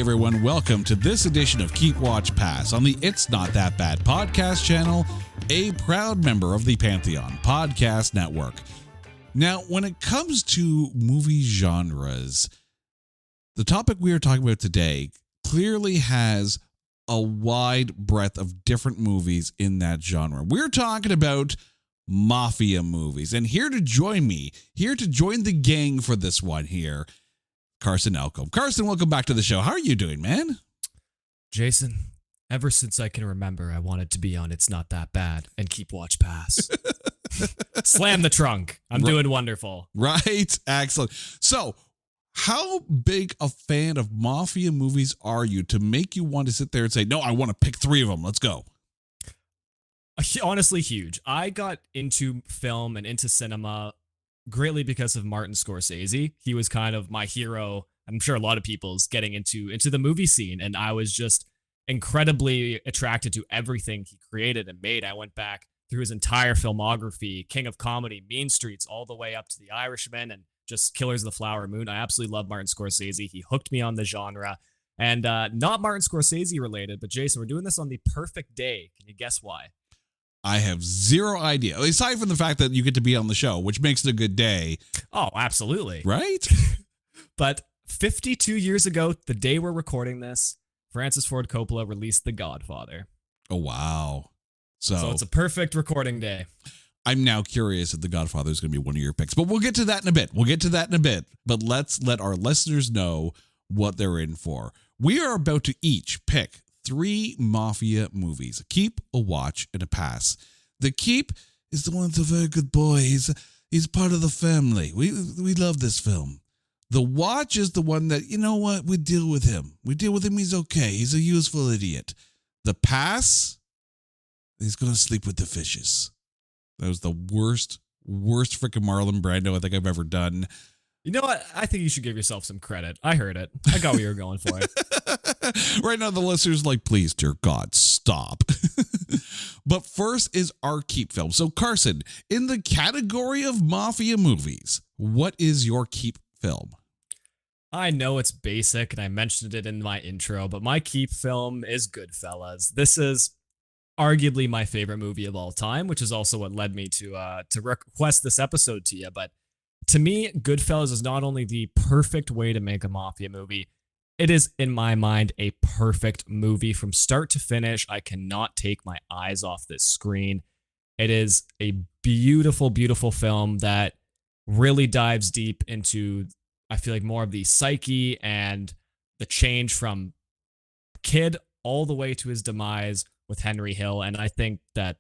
everyone. Welcome to this edition of Keep Watch Pass on the It's Not That Bad podcast channel, a proud member of the Pantheon Podcast Network. Now, when it comes to movie genres, the topic we are talking about today clearly has a wide breadth of different movies in that genre. We're talking about Mafia movies. And here to join me, here to join the gang for this one here, Carson Elcome. Carson, welcome back to the show. How are you doing, man? Jason, ever since I can remember, I wanted to be on It's Not That Bad and Keep Watch Pass. Slam the trunk. I'm doing wonderful. Right? Excellent. So, how big a fan of Mafia movies are you to make you want to sit there and say, no, I want to pick three of them. Let's go. Honestly, huge. I got into film and into cinema greatly because of Martin Scorsese. He was kind of my hero. I'm sure a lot of people's getting into the movie scene, and I was just incredibly attracted to everything he created and made. I went back through his entire filmography, King of Comedy, Mean Streets, all the way up to The Irishman and just Killers of the Flower Moon. I absolutely love Martin Scorsese. He hooked me on the genre. And not Martin Scorsese related, but Jason, we're doing this on the perfect day. Can you guess why? I have zero idea. Aside from the fact that you get to be on the show, which makes it a good day. Oh, absolutely. Right? But 52 years ago, the day we're recording this, Francis Ford Coppola released The Godfather. Oh, wow. So it's a perfect recording day. I'm now curious if The Godfather is going to be one of your picks, but we'll get to that in a bit. But let's let our listeners know what they're in for. We are about to each pick 3 Mafia movies: a keep, a watch, and a pass. The keep is the one that's a very good boy. He's part of the family. We love this film. The watch is the one that, you know what, we deal with him. He's okay. He's a useful idiot. The pass, he's going to sleep with the fishes. That was the worst freaking Marlon Brando I think I've ever done. You know what? I think you should give yourself some credit. I heard it. I got what you were going for. Right now, the listeners like, please, dear God, stop. But first is our keep film. So, Carson, in the category of Mafia movies, what is your keep film? I know it's basic, and I mentioned it in my intro, but my keep film is Goodfellas. This is arguably my favorite movie of all time, which is also what led me to request this episode to you. But to me, Goodfellas is not only the perfect way to make a Mafia movie, it is, in my mind, a perfect movie from start to finish. I cannot take my eyes off this screen. It is a beautiful, beautiful film that really dives deep into, I feel like, more of the psyche and the change from kid all the way to his demise with Henry Hill. And I think that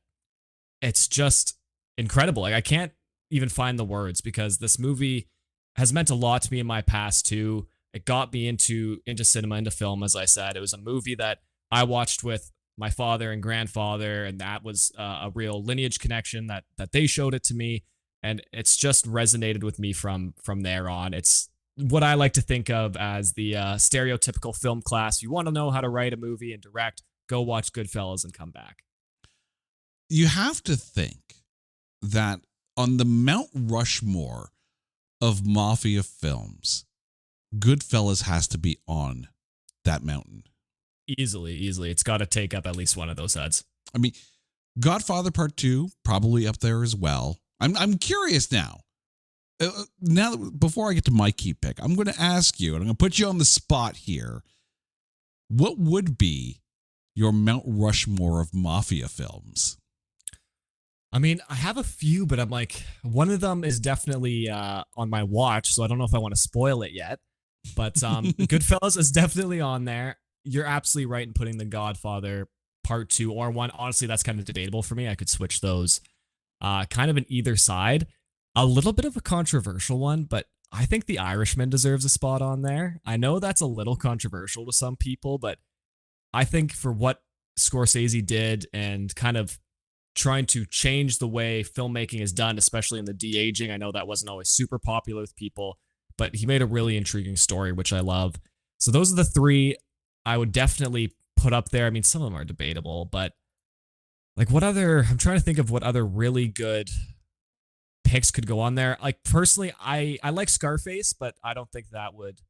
it's just incredible. Like, I can't even find the words because this movie has meant a lot to me in my past too. It got me into cinema, into film, as I said. It was a movie that I watched with my father and grandfather, and that was a real lineage connection that they showed it to me, and it's just resonated with me from there on. It's what I like to think of as the stereotypical film class. If you want to know how to write a movie and direct, go watch Goodfellas and come back. You have to think that on the Mount Rushmore of Mafia films, Goodfellas has to be on that mountain. Easily. It's got to take up at least one of those heads. I mean, Godfather Part 2, probably up there as well. I'm curious now. Before I get to my key pick, I'm going to ask you, and I'm going to put you on the spot here. What would be your Mount Rushmore of Mafia films? I mean, I have a few, but I'm like, one of them is definitely on my watch, so I don't know if I want to spoil it yet. But Goodfellas is definitely on there. You're absolutely right in putting The Godfather Part 2 or 1. Honestly, that's kind of debatable for me. I could switch those kind of in either side. A little bit of a controversial one, but I think The Irishman deserves a spot on there. I know that's a little controversial to some people, but I think for what Scorsese did and kind of trying to change the way filmmaking is done, especially in the de-aging, I know that wasn't always super popular with people, but he made a really intriguing story, which I love. So those are the 3 I would definitely put up there. I mean, some of them are debatable, but like I'm trying to think of what other really good picks could go on there. Like, personally, I like Scarface, but I don't think that would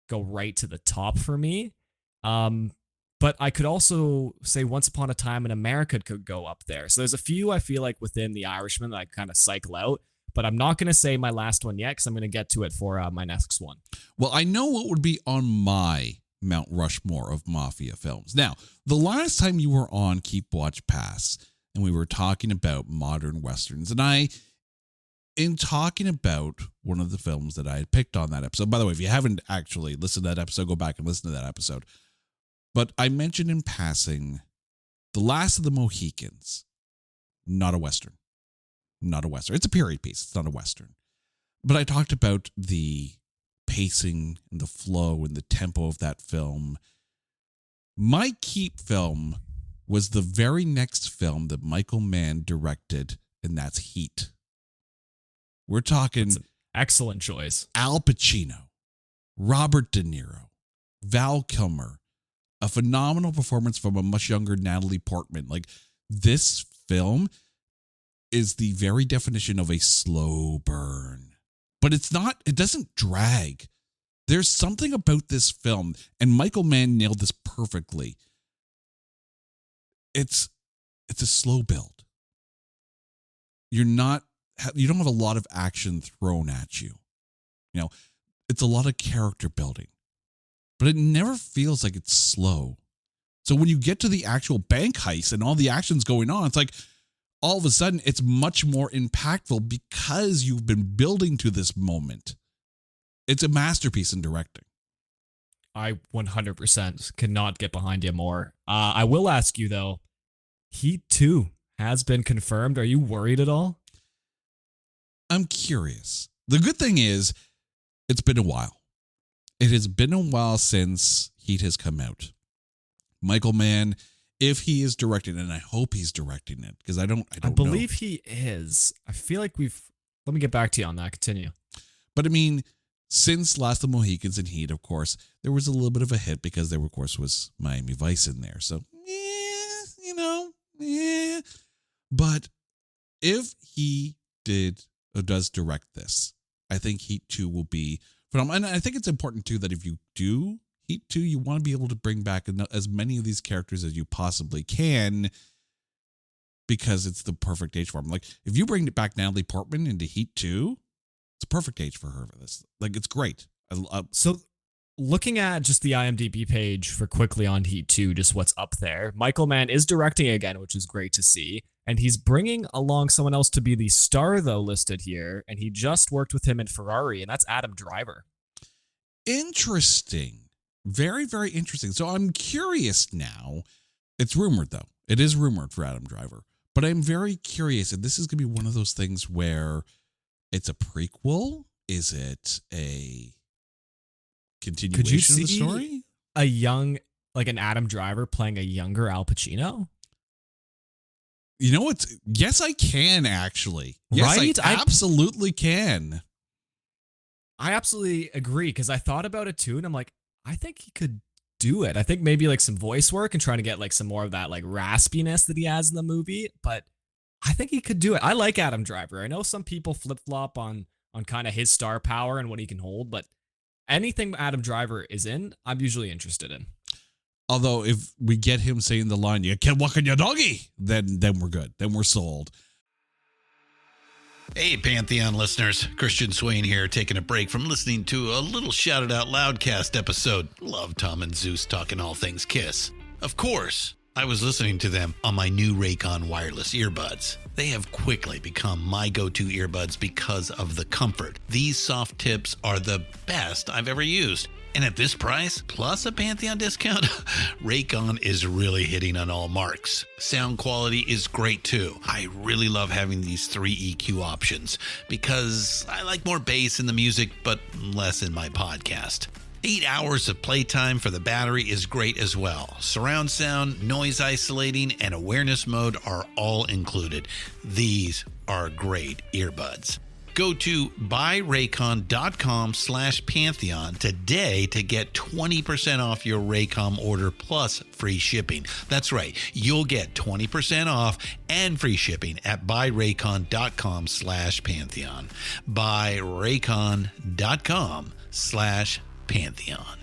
go right to the top for me. But I could also say Once Upon a Time in America could go up there. So there's a few I feel like within The Irishman that I kind of cycle out, but I'm not going to say my last one yet because I'm going to get to it for my next one. Well, I know what would be on my Mount Rushmore of Mafia films. Now, the last time you were on Keep Watch Pass and we were talking about modern Westerns, and in talking about one of the films that I had picked on that episode, by the way, if you haven't actually listened to that episode, go back and listen to that episode. But I mentioned in passing The Last of the Mohicans, not a Western. Not a Western. It's a period piece. It's not a Western. But I talked about the pacing and the flow and the tempo of that film. My keep film was the very next film that Michael Mann directed, and that's Heat. We're talking That's an excellent choice. Al Pacino, Robert De Niro, Val Kilmer, a phenomenal performance from a much younger Natalie Portman. Like, this film is the very definition of a slow burn. But it doesn't drag. There's something about this film, and Michael Mann nailed this perfectly. It's a slow build. You don't have a lot of action thrown at you. You know, it's a lot of character building. But it never feels like it's slow. So when you get to the actual bank heist and all the action's going on, it's like all of a sudden it's much more impactful because you've been building to this moment. It's a masterpiece in directing. I 100% cannot get behind you more. I will ask you, though, Heat 2 has been confirmed. Are you worried at all? I'm curious. The good thing is it's been a while. It has been a while since Heat has come out. Michael Mann, if he is directing, and I hope he's directing it, because I don't I believe he is. I feel like let me get back to you on that. Continue. But I mean, since Last of the Mohicans and Heat, of course, there was a little bit of a hit because there, of course, was Miami Vice in there. So, But if he does direct this, I think Heat 2 will be phenomenal. And I think it's important, too, that if you do Heat 2, you want to be able to bring back as many of these characters as you possibly can, because it's the perfect age for them. Like, if you bring back Natalie Portman into Heat 2, it's a perfect age for her for this. Like, it's great. So looking at just the IMDb page for quickly on Heat 2, just what's up there, Michael Mann is directing again, which is great to see. And he's bringing along someone else to be the star, though, listed here. And he just worked with him in Ferrari, and that's Adam Driver. Interesting. Very, very interesting. So I'm curious now. It's rumored, though. It is rumored for Adam Driver. But I'm very curious. And this is going to be one of those things where it's a prequel. Is it a continuation of the story? An Adam Driver playing a younger Al Pacino? You know what? Yes, I can, actually. Yes, right? I absolutely can. I absolutely agree, because I thought about it too, and I'm like, I think he could do it. I think maybe like some voice work and trying to get like some more of that like raspiness that he has in the movie, but I think he could do it. I like Adam Driver. I know some people flip-flop on kind of his star power and what he can hold, but anything Adam Driver is in, I'm usually interested in. Although if we get him saying the line, "You can't walk on your doggy," then we're good. Then we're sold. Hey, Pantheon listeners. Christian Swain here, taking a break from listening to a little Shouted Out Loudcast episode. Love Tom and Zeus talking all things Kiss. Of course, I was listening to them on my new Raycon wireless earbuds. They have quickly become my go-to earbuds because of the comfort. These soft tips are the best I've ever used. And at this price, plus a Pantheon discount, Raycon is really hitting on all marks. Sound quality is great too. I really love having these 3 EQ options because I like more bass in the music, but less in my podcast. 8 hours of playtime for the battery is great as well. Surround sound, noise isolating, and awareness mode are all included. These are great earbuds. Go to buyraycon.com/Pantheon today to get 20% off your Raycom order plus free shipping. That's right. You'll get 20% off and free shipping at buyraycon.com/Pantheon. Buyraycon.com/Pantheon.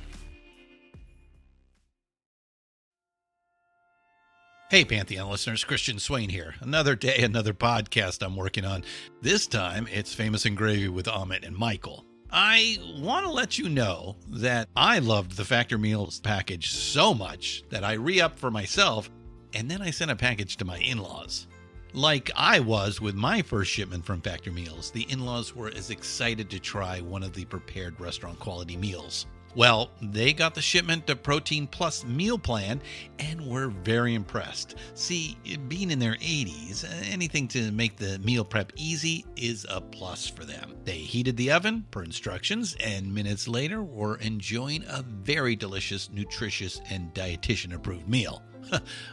Hey, Pantheon listeners, Christian Swain here. Another day, another podcast I'm working on. This time, it's Famous and Gravy with Amit and Michael. I want to let you know that I loved the Factor Meals package so much that I re-upped for myself, and then I sent a package to my in-laws. Like I was with my first shipment from Factor Meals, the in-laws were as excited to try one of the prepared restaurant quality meals. Well, they got the shipment of Protein Plus meal plan and were very impressed. See, being in their 80s, anything to make the meal prep easy is a plus for them. They heated the oven per instructions and minutes later were enjoying a very delicious, nutritious, and dietitian-approved meal.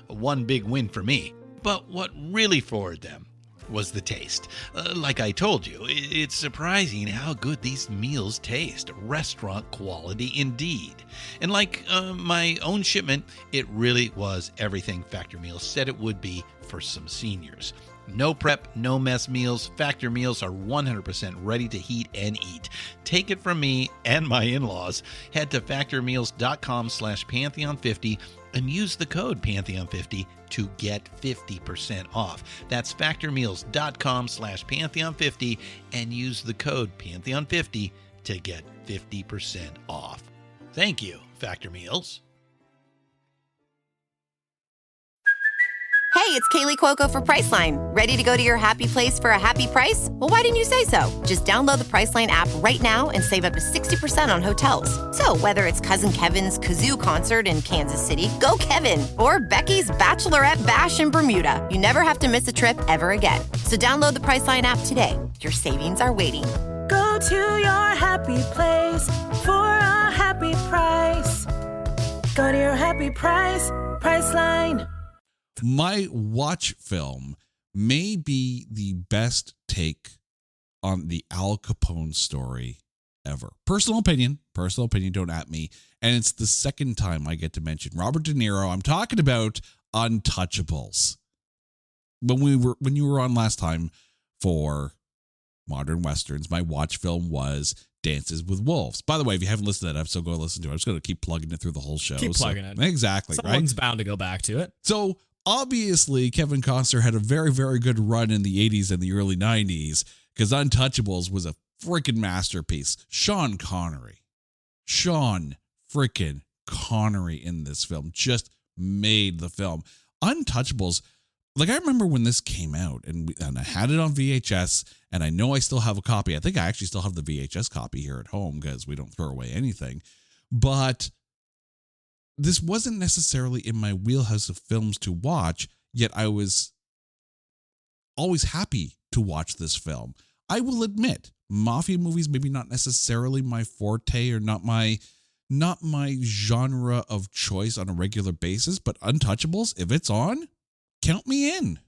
One big win for me. But what really floored them was the taste. Like I told you, it's surprising how good these meals taste. Restaurant quality indeed. And like my own shipment, it really was everything Factor Meals said it would be for some seniors. No prep, no mess meals. Factor Meals are 100% ready to heat and eat. Take it from me and my in-laws. Head to factormeals.com/Pantheon50 and use the code Pantheon50 to get 50% off. That's factormeals.com/Pantheon50 and use the code Pantheon50 to get 50% off. Thank you, Factor Meals. Hey, it's Kaylee Cuoco for Priceline. Ready to go to your happy place for a happy price? Well, why didn't you say so? Just download the Priceline app right now and save up to 60% on hotels. So whether it's Cousin Kevin's Kazoo Concert in Kansas City, go Kevin, or Becky's Bachelorette Bash in Bermuda, you never have to miss a trip ever again. So download the Priceline app today. Your savings are waiting. Go to your happy place for a happy price. Go to your happy price, Priceline. My watch film may be the best take on the Al Capone story ever. Personal opinion, don't at me. And it's the second time I get to mention Robert De Niro. I'm talking about Untouchables. When you were on last time for Modern Westerns, my watch film was Dances with Wolves. By the way, if you haven't listened to that episode, go listen to it. I'm just going to keep plugging it through the whole show. Keep plugging it. Exactly. Someone's right? bound to go back to it. So obviously, Kevin Costner had a very, very good run in the 80s and the early 90s because Untouchables was a freaking masterpiece. Sean freaking Connery in this film just made the film. Untouchables, like I remember when this came out and I had it on VHS and I know I still have a copy. I think I actually still have the VHS copy here at home because we don't throw away anything. But this wasn't necessarily in my wheelhouse of films to watch, yet I was always happy to watch this film. I will admit, Mafia movies maybe not necessarily my forte or not my genre of choice on a regular basis, but Untouchables, if it's on, count me in.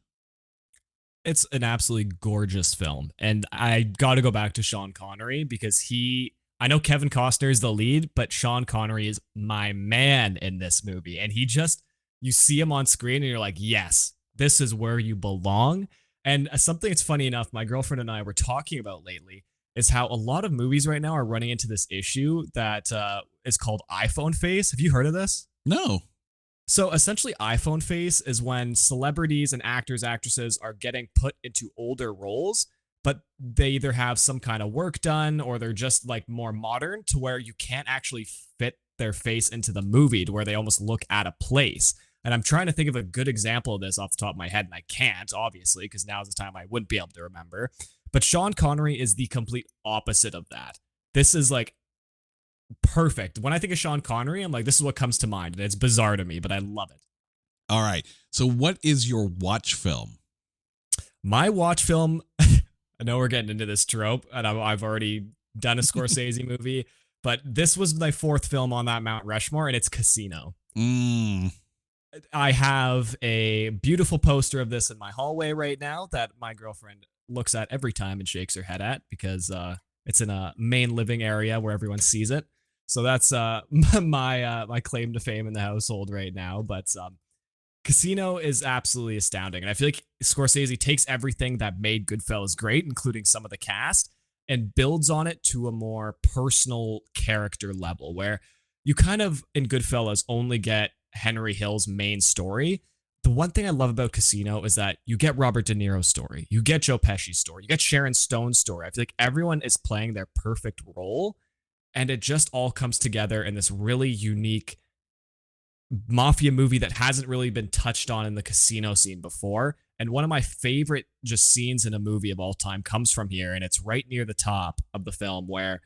It's an absolutely gorgeous film. And I got to go back to Sean Connery because I know Kevin Costner is the lead, but Sean Connery is my man in this movie. And you see him on screen and you're like, yes, this is where you belong. And something that's funny enough, my girlfriend and I were talking about lately is how a lot of movies right now are running into this issue that is called iPhone face. Have you heard of this? No. So essentially iPhone face is when celebrities and actors, actresses are getting put into older roles, but they either have some kind of work done or they're just like more modern to where you can't actually fit their face into the movie to where they almost look out of place. And I'm trying to think of a good example of this off the top of my head, and I can't, obviously, because now's the time I wouldn't be able to remember. But Sean Connery is the complete opposite of that. This is like perfect. When I think of Sean Connery, I'm like, this is what comes to mind. And it's bizarre to me, but I love it. All right. So what is your watch film? My watch film, I know we're getting into this trope, and I've already done a Scorsese movie, but this was my fourth film on that Mount Rushmore, and it's Casino. I have a beautiful poster of this in my hallway right now that my girlfriend looks at every time and shakes her head at because it's in a main living area where everyone sees it. So that's my claim to fame in the household right now. But Casino is absolutely astounding. And I feel like Scorsese takes everything that made Goodfellas great, including some of the cast, and builds on it to a more personal character level where you kind of, in Goodfellas, only get Henry Hill's main story, the one thing I love about Casino is that you get Robert De Niro's story, you get Joe Pesci's story, you get Sharon Stone's story. I feel like everyone is playing their perfect role, and it just all comes together in this really unique mafia movie that hasn't really been touched on in the casino scene before. And one of my favorite just scenes in a movie of all time comes from here, and it's right near the top of the film where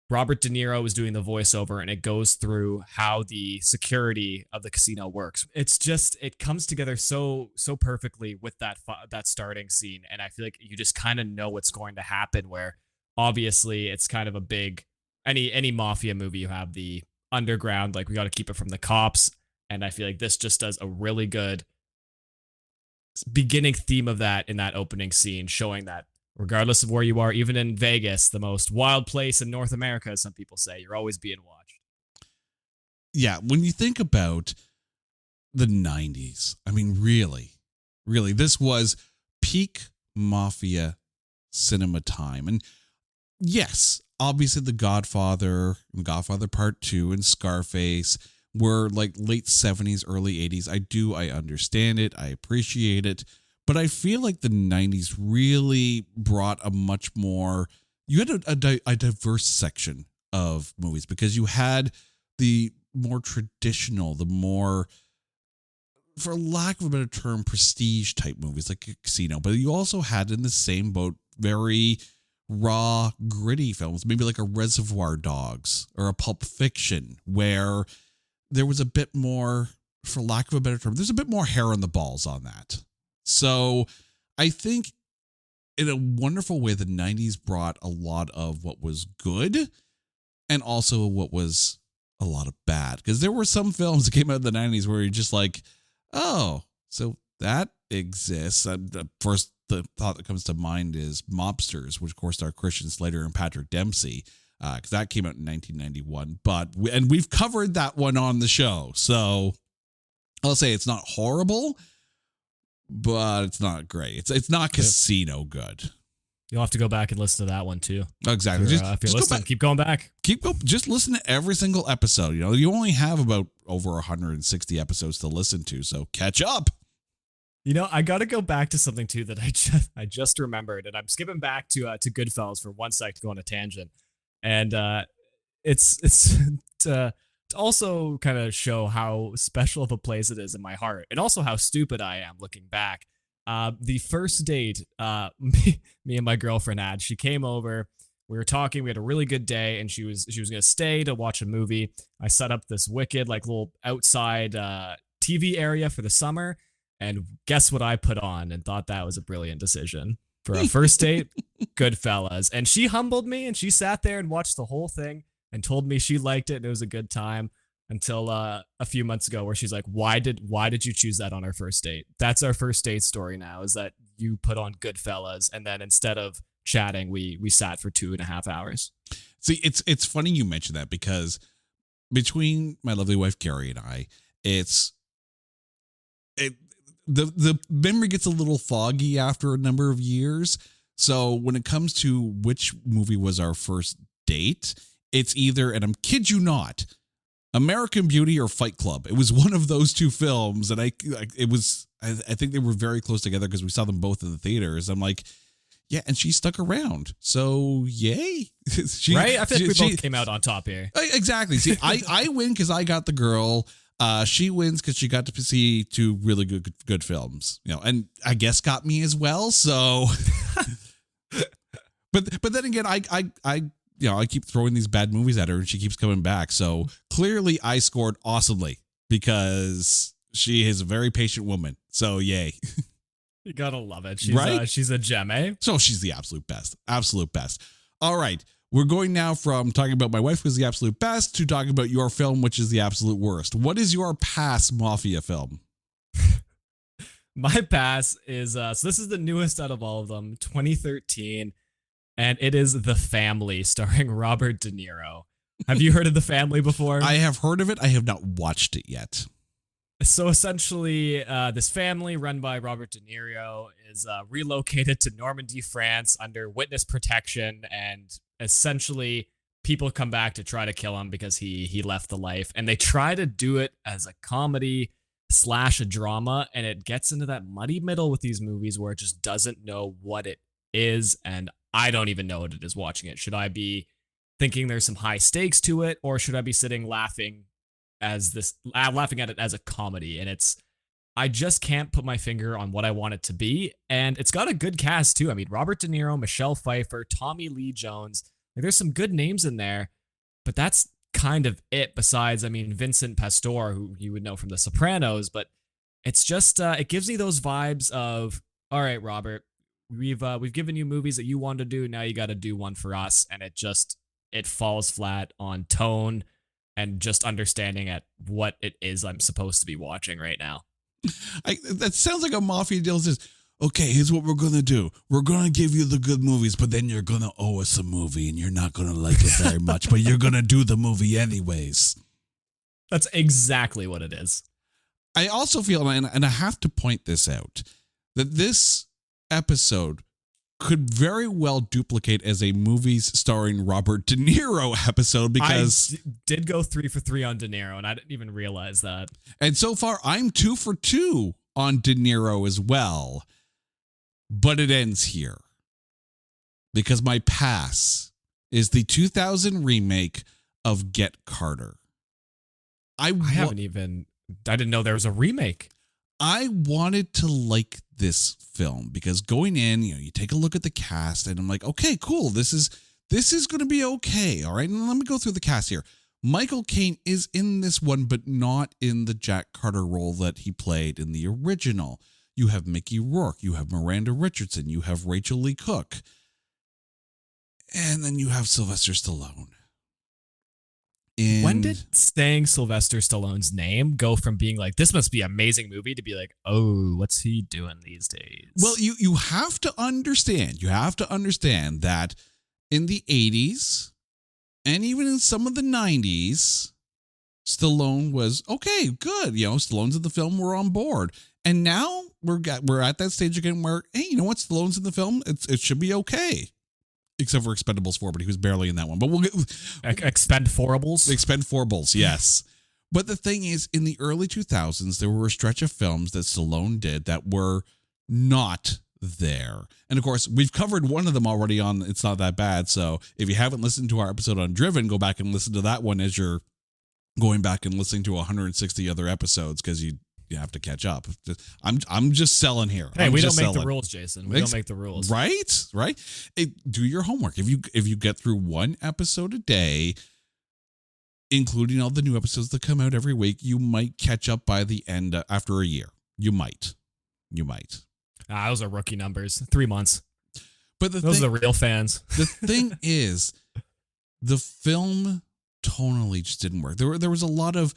Robert De Niro is doing the voiceover, and it goes through how the security of the casino works. It's just, it comes together so perfectly with that starting scene, and I feel like you just kind of know what's going to happen. Where obviously it's kind of a big any mafia movie, you have the underground, like we got to keep it from the cops, and I feel like this just does a really good beginning theme of that in that opening scene, showing that regardless of where you are, even in Vegas, the most wild place in North America, as some people say, you're always being watched. Yeah, when you think about the 90s, I mean, really, this was peak mafia cinema time. And yes, obviously The Godfather and Godfather Part 2 and Scarface were like late 70s, early 80s. I understand it. I appreciate it. But I feel like the 90s really brought a much more, you had a diverse section of movies, because you had the more traditional, the more, for lack of a better term, prestige type movies like Casino. But you also had in the same boat very raw, gritty films, maybe like a Reservoir Dogs or a Pulp Fiction, where there was a bit more, for lack of a better term, there's a bit more hair on the balls on that. So I think in a wonderful way, the 90s brought a lot of what was good and also what was a lot of bad. Because there were some films that came out in the 90s where you're just like, oh, so that exists. First, the thought that comes to mind is Mobsters, which of course starred Christian Slater and Patrick Dempsey, because that came out in 1991. And we've covered that one on the show. So I'll say it's not horrible, but it's not great. It's not Casino good. You'll have to go back and listen to that one too. Exactly. If you're listening, keep going back. Just listen to every single episode. You know, you only have about over 160 episodes to listen to, so catch up. You know, I got to go back to something too that I just remembered, and I'm skipping back to Goodfellas for 1 sec to go on a tangent, and it's to also kind of show how special of a place it is in my heart, and also how stupid I am looking back. The first date me and my girlfriend had, she came over, we were talking, we had a really good day, and she was gonna stay to watch a movie. I set up this wicked like little outside TV area for the summer, and guess what I put on, and thought that was a brilliant decision for a first date. Goodfellas. And she humbled me, and she sat there and watched the whole thing and told me she liked it and it was a good time, until a few months ago where she's like, why did you choose that on our first date? That's our first date story now, is that you put on Goodfellas, and then instead of chatting, we sat for 2.5 hours. See, it's funny you mention that, because between my lovely wife Carrie and I, the memory gets a little foggy after a number of years. So when it comes to which movie was our first date, it's either, and I'm kid you not, American Beauty or Fight Club. It was one of those two films, and I think they were very close together because we saw them both in the theaters. I'm like, yeah, and she stuck around, so yay. Right? I think we both came out on top here. Exactly. See, I win because I got the girl. She wins because she got to see two really good films, you know, and I guess got me as well. So, but then again, I keep throwing these bad movies at her, and she keeps coming back. So clearly, I scored awesomely because she is a very patient woman. So yay. You gotta love it. She's a gem, eh? So she's the absolute best. Absolute best. All right. We're going now from talking about my wife, who's the absolute best, to talking about your film, which is the absolute worst. What is your pass mafia film? My pass is, so this is the newest out of all of them, 2013, and it is The Family, starring Robert De Niro. Have you heard of The Family before? I have heard of it. I have not watched it yet. So essentially, this family run by Robert De Niro is relocated to Normandy, France under witness protection, and essentially people come back to try to kill him because he left the life, and they try to do it as a comedy, slash a drama, and it gets into that muddy middle with these movies where it just doesn't know what it is, and I don't even know what it is watching it. Should I be thinking there's some high stakes to it, or should I be sitting laughing laughing at it as a comedy? And I just can't put my finger on what I want it to be. And it's got a good cast too. I mean, Robert De Niro, Michelle Pfeiffer, Tommy Lee Jones. Like, there's some good names in there, but that's kind of it. Besides, I mean, Vincent Pastore, who you would know from The Sopranos. But it's just it gives me those vibes of, all right, Robert, we've given you movies that you wanted to do. Now you got to do one for us, and it falls flat on tone and just understanding at what it is I'm supposed to be watching right now. That sounds like a Mafia deal. Says, okay, here's what we're going to do. We're going to give you the good movies, but then you're going to owe us a movie and you're not going to like it very much, but you're going to do the movie anyways. That's exactly what it is. I also feel, and I have to point this out, that this episode could very well duplicate as a movies starring Robert De Niro episode, because I did go 3 for 3 on De Niro, and I didn't even realize that. And so far, I'm 2 for 2 on De Niro as well. But it ends here, because my pass is the 2000 remake of Get Carter. I didn't know there was a remake. I wanted to like this film because going in, you take a look at the cast and I'm like, okay, cool. This is going to be okay. All right. And let me go through the cast here. Michael Caine is in this one, but not in the Jack Carter role that he played in the original. You have Mickey Rourke. You have Miranda Richardson. You have Rachel Lee Cook. And then you have Sylvester Stallone. When did saying Sylvester Stallone's name go from being like, this must be an amazing movie, to be like, oh, what's he doing these days? Well, you have to understand. You have to understand that in the 80s and even in some of the 90s, Stallone was okay, good. Stallone's in the film. We're on board. And now we're at that stage again where, hey, you know what? Stallone's in the film. It should be okay. Except for Expendables 4, but he was barely in that one. But we'll get Expendables? Expendables, yes. But the thing is, in the early 2000s, there were a stretch of films that Stallone did that were not there. And of course, we've covered one of them already on It's Not That Bad. So if you haven't listened to our episode on Driven, go back and listen to that one as you're going back and listening to 160 other episodes, because you have to catch up. I'm just selling here. Hey, we don't make the rules, Jason. We don't make the rules. Right? Do your homework. If you get through one episode a day, including all the new episodes that come out every week, you might catch up by the end after a year. You might. Those are rookie numbers. 3 months. But those are the real fans. The thing is, the film tonally just didn't work. There was a lot of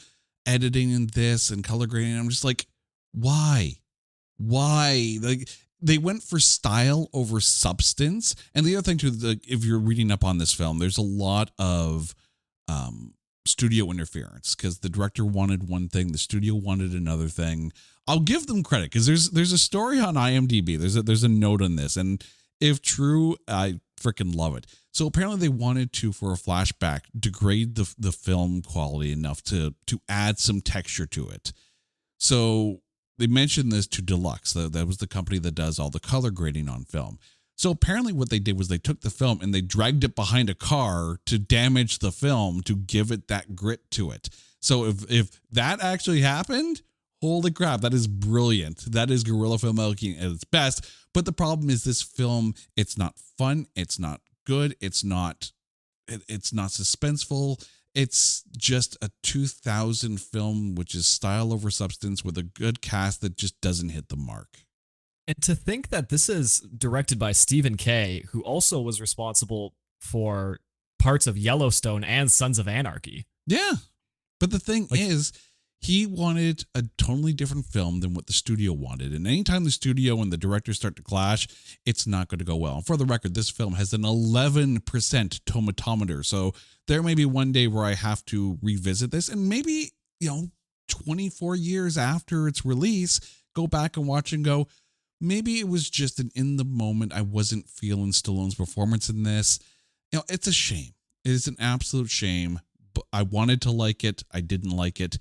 editing in this and color grading. I'm just like, why? Like, they went for style over substance. And the other thing too, if you're reading up on this film, there's a lot of studio interference, because the director wanted one thing, the studio wanted another thing. I'll give them credit, because there's a story on IMDb. There's a note on this, and if true, I freaking love it. So apparently they wanted to, for a flashback, degrade the film quality enough to add some texture to it. So they mentioned this to Deluxe. That was the company that does all the color grading on film. So apparently what they did was they took the film and they dragged it behind a car to damage the film to give it that grit to it. So if that actually happened, holy crap, that is brilliant. That is guerrilla filmmaking at its best. But the problem is, this film, it's not fun. It's not good. It's not suspenseful. It's just a 2000 film, which is style over substance, with a good cast that just doesn't hit the mark. And to think that this is directed by Stephen Kay, who also was responsible for parts of Yellowstone and Sons of Anarchy. Yeah. But the thing is, he wanted a totally different film than what the studio wanted. And anytime the studio and the director start to clash, it's not going to go well. And for the record, this film has an 11% tomatometer. So there may be one day where I have to revisit this, and maybe, 24 years after its release, go back and watch and go, maybe it was just an in the moment. I wasn't feeling Stallone's performance in this. It's a shame. It is an absolute shame. But I wanted to like it. I didn't like it.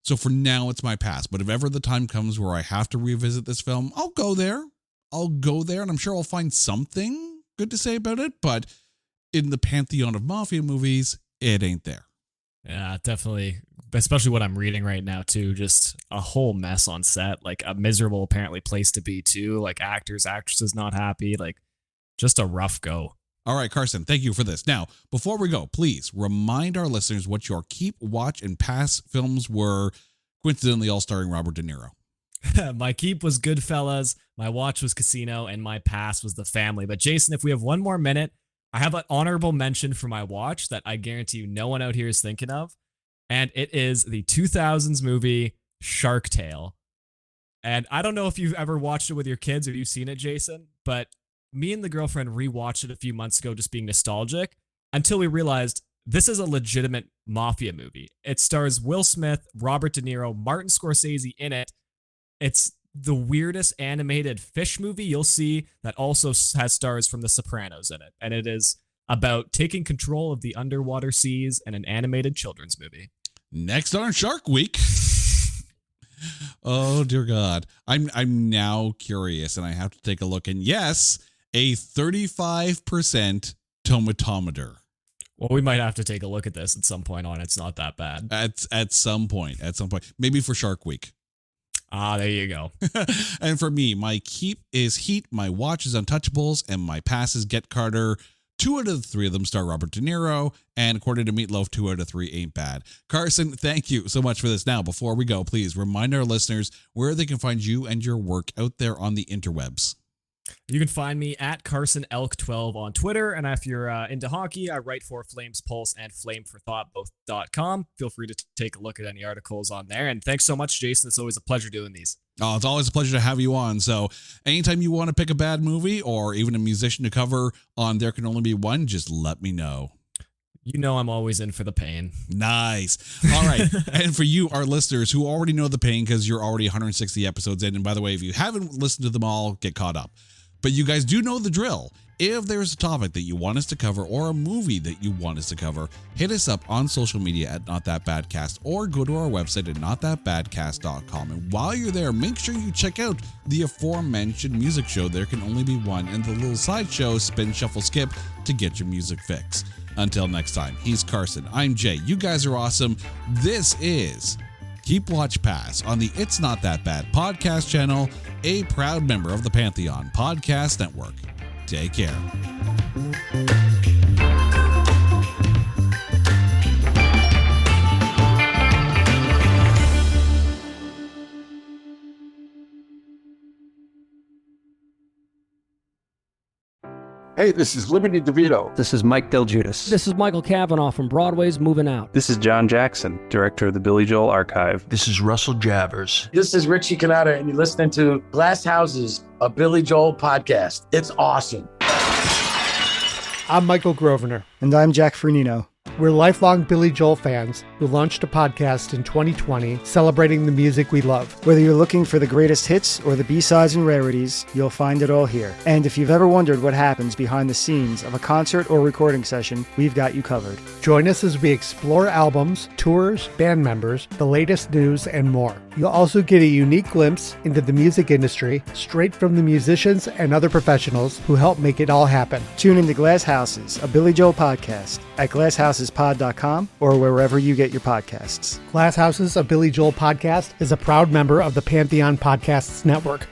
So for now, it's my pass. But if ever the time comes where I have to revisit this film, I'll go there. And I'm sure I'll find something good to say about it. But in the pantheon of Mafia movies, it ain't there. Yeah, definitely. Especially what I'm reading right now, too. Just a whole mess on set. Like a miserable, apparently, place to be, too. Like actors, actresses not happy. Like just a rough go. All right, Carson, thank you for this. Now, before we go, please remind our listeners what your keep, watch, and pass films were, coincidentally all starring Robert De Niro. My keep was Goodfellas, my watch was Casino, and my pass was The Family. But Jason, if we have one more minute, I have an honorable mention for my watch that I guarantee you no one out here is thinking of, and it is the 2000s movie Shark Tale. And I don't know if you've ever watched it with your kids or you've seen it, Jason, but me and the girlfriend rewatched it a few months ago just being nostalgic until we realized this is a legitimate mafia movie. It stars Will Smith, Robert De Niro, Martin Scorsese in it. It's the weirdest animated fish movie you'll see that also has stars from The Sopranos in it. And it is about taking control of the underwater seas in an animated children's movie. Next on Shark Week. Oh, dear God. I'm now curious and I have to take a look. And yes, a 35% tomatometer. Well, we might have to take a look at this at some point on. It's not that bad. At some point. Maybe for Shark Week. Ah, there you go. And for me, my keep is Heat, my watch is Untouchables, and my pass is Get Carter. 2 out of the 3 of them star Robert De Niro, and according to Meatloaf, 2 out of 3 ain't bad. Carson, thank you so much for this. Now, before we go, please remind our listeners where they can find you and your work out there on the interwebs. You can find me at Carson Elcome 12 on Twitter. And if you're into hockey, I write for Flames Pulse and FlameForThought, both.com. Feel free to take a look at any articles on there. And thanks so much, Jason. It's always a pleasure doing these. Oh, it's always a pleasure to have you on. So anytime you want to pick a bad movie or even a musician to cover on There Can Only Be One, just let me know. You know I'm always in for the pain. Nice. All right. And for you, our listeners who already know the pain because you're already 160 episodes in. And by the way, if you haven't listened to them all, get caught up. But you guys do know the drill. If there's a topic that you want us to cover or a movie that you want us to cover, hit us up on social media at Not That Badcast or go to our website at notthatbadcast.com. And while you're there, make sure you check out the aforementioned music show, There Can Only Be One, and the little sideshow Spin Shuffle Skip to get your music fix. Until next time, he's Carson. I'm Jay. You guys are awesome. This is Keep Watch Pass on the It's Not That Bad podcast channel, a proud member of the Pantheon Podcast Network. Take care. Hey, this is Liberty DeVito. This is Mike Del Giudice. This is Michael Cavanaugh from Broadway's Moving Out. This is John Jackson, director of the Billy Joel Archive. This is Russell Javers. This is Richie Cannata, and you're listening to Glass Houses, a Billy Joel podcast. It's awesome. I'm Michael Grosvenor. And I'm Jack Fernino. We're lifelong Billy Joel fans who launched a podcast in 2020 celebrating the music we love. Whether you're looking for the greatest hits or the B-sides and rarities, you'll find it all here. And if you've ever wondered what happens behind the scenes of a concert or recording session, we've got you covered. Join us as we explore albums, tours, band members, the latest news, and more. You'll also get a unique glimpse into the music industry straight from the musicians and other professionals who help make it all happen. Tune into Glass Houses, a Billy Joel podcast at glasshouses.pod.com or wherever you get your podcasts. Glass Houses, a Billy Joel podcast is a proud member of the Pantheon Podcasts Network.